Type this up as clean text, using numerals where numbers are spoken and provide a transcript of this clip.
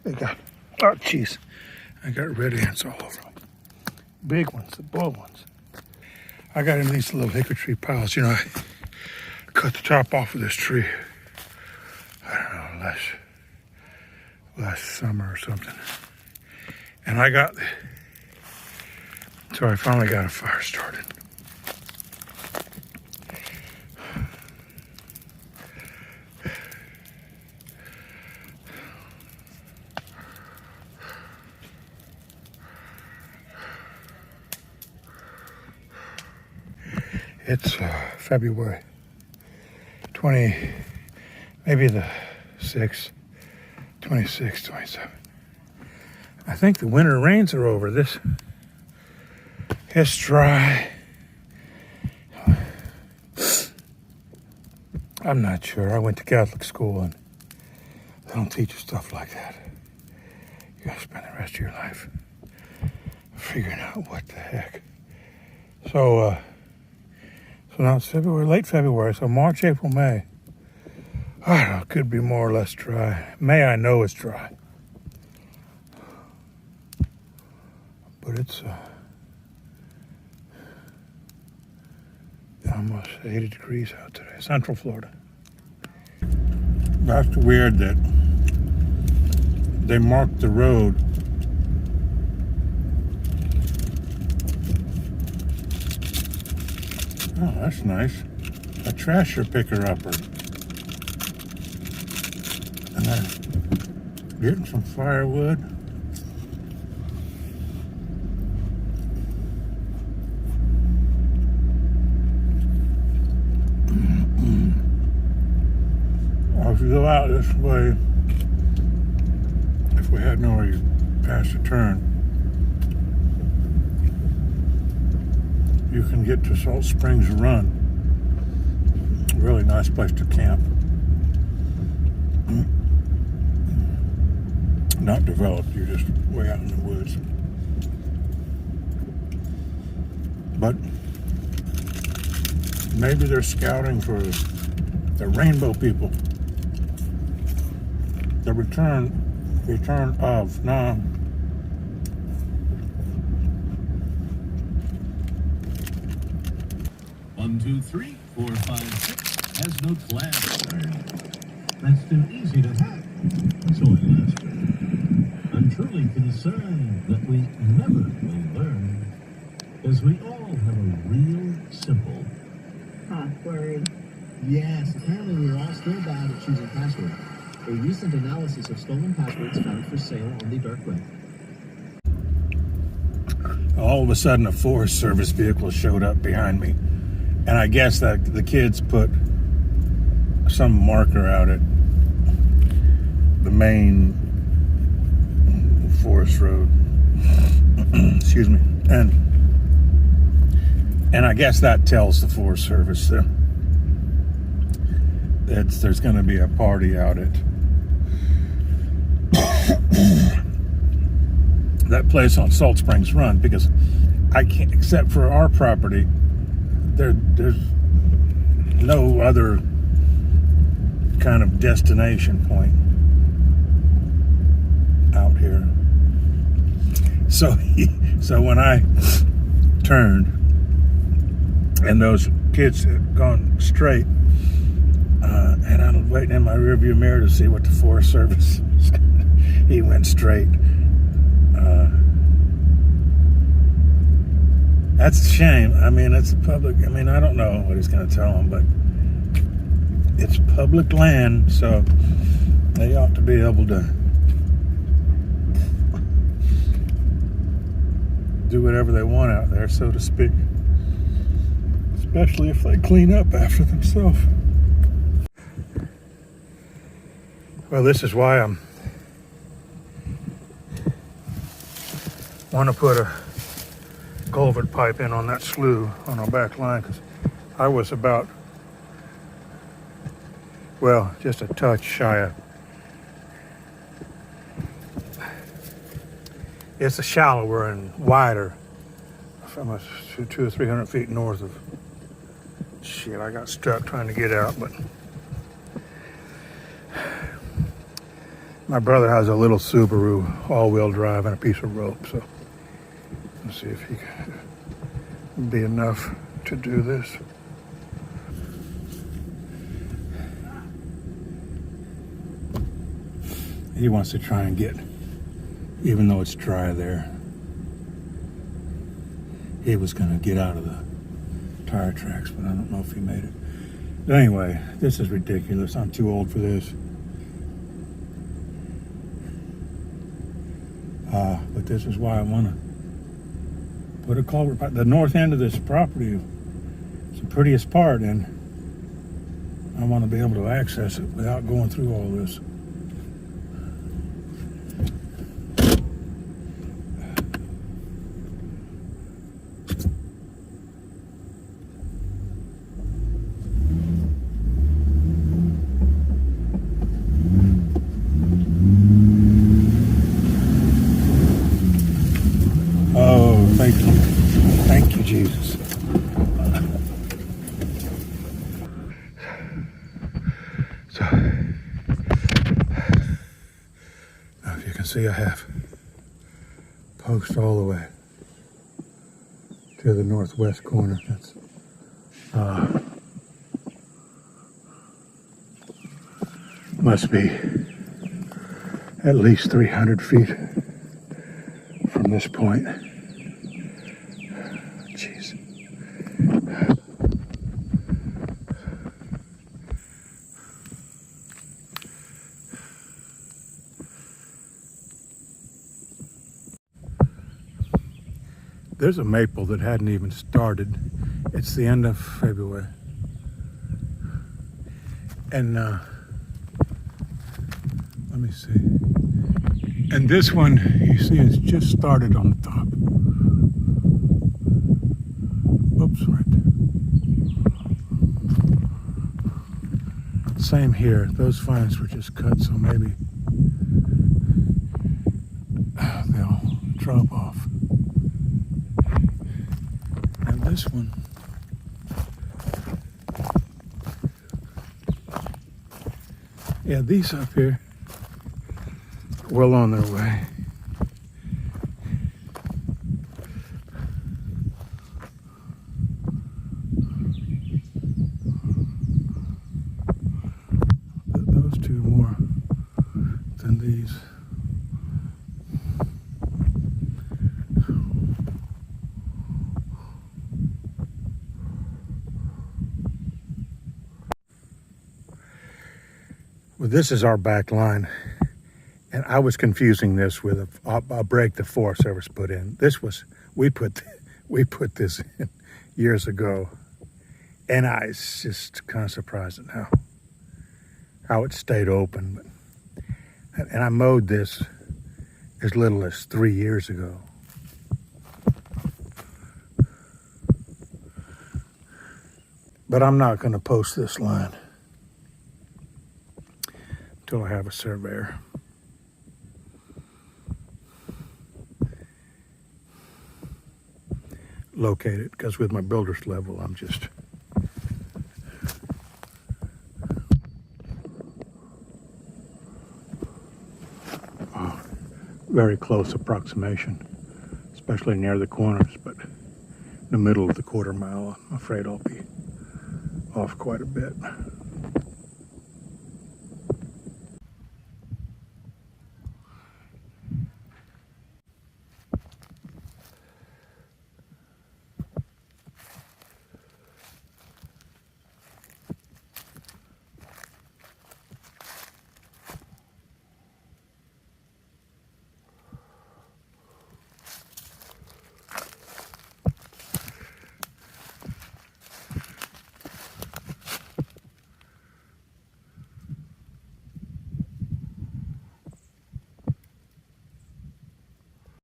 They got, oh jeez, I got red ants all over them. Big ones, the bull ones. I got in these little hickory tree piles. You know, I cut the top off of this tree, I don't know, last summer or something. And so I finally got a fire started. It's February 20, maybe the 6th, 26, 27. I think the winter rains are over. It's dry. I'm not sure. I went to Catholic school and they don't teach you stuff like that. You gotta spend the rest of your life figuring out what the heck. So now it's February, late February, so March, April, May. I don't know, it could be more or less dry. May, I know it's dry. But it's almost 80 degrees out today, Central Florida. That's weird that they marked the road Oh, that's nice. A trasher picker-upper. And I'm getting some firewood. If you go out this way, if we had nowhere past a turn, you can get to Salt Springs Run. Really nice place to camp. Not developed, you're just way out in the woods. But maybe they're scouting for the rainbow people. The return of, no. 1, 2, 3, 4, 5, 6 has no class. That's too easy to hack. So I asked her. I'm truly concerned that we never will learn, as we all have a real simple password. Yes, apparently we're all still bad at choosing passwords. A recent analysis of stolen passwords found for sale on the dark web. All of a sudden, a Forest Service vehicle showed up behind me. And I guess that the kids put some marker out at the main forest road. Excuse me. And I guess that tells the Forest Service that there's going to be a party out at that place on Salt Springs Run, because I can't, except for our property, there's no other kind of destination point out here. So when I turned and those kids had gone straight, and I'm waiting in my rearview mirror to see what the Forest Service, he went straight. That's a shame. I mean, it's public. I mean, I don't know what he's going to tell them, but it's public land, so they ought to be able to do whatever they want out there, so to speak. Especially if they clean up after themselves. Well, this is why I'm want to put a culvert pipe in on that slough on our back line, because I was about, well, just a touch shy of. It's a shallower and wider, almost 200 or 300 feet north of. Shit, I got stuck trying to get out, but My brother has a little Subaru all-wheel drive and a piece of rope, so let's see if he can be enough to do this. He wants to try and get, even though it's dry there, he was going to get out of the tire tracks, but I don't know if he made it. But anyway, this is ridiculous. I'm too old for this. But this is why I want to put a culvert. The north end of this property is the prettiest part, and I want to be able to access it without going through all this. Thank you. Thank you, Jesus. So, now if you can see, I have post all the way to the northwest corner. That's must be at least 300 feet from this point. Jeez. There's a maple that hadn't even started. It's the end of February. And let me see. And this one, you see, it's just started on the top. Oops, right there. Same here. Those vines were just cut, so maybe they'll drop off. And this one, yeah, these up here, well on their way. Those two more than these. Well, this is our back line, and I was confusing this with a break the Forest Service put in. This was we put this in years ago, and I was just kind of surprised at how it stayed open. And I mowed this as little as 3 years ago. But I'm not going to post this line until I have a surveyor. Locate it, because with my builder's level, I'm just very close approximation, especially near the corners, but in the middle of the quarter mile, I'm afraid I'll be off quite a bit.